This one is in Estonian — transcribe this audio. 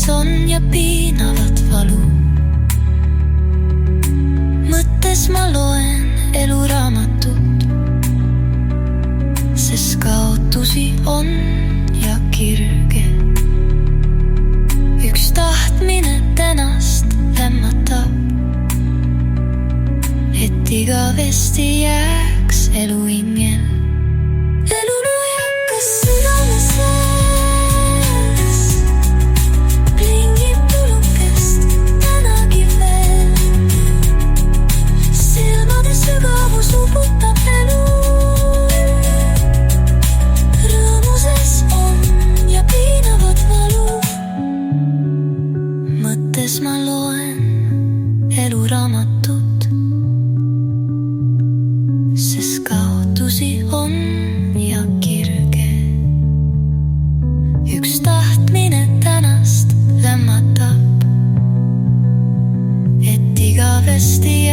on ja piinavat valu. Mõttes ma loen eluraamatut, sest kaotusi on ja kirge. Üks tahtmine tänast lämmatab, et igavesti jääks elu ingel. Elu nujakas südame sees klingib tulukest tänagi veel. Silmade sügavus uputab elu. Rõõmuses on ja piinavat valu. Mõttes ma loen eluraamatut, sest kaotusi on ja kirge. Üks tahtmine tänast lämmatab, et igavesti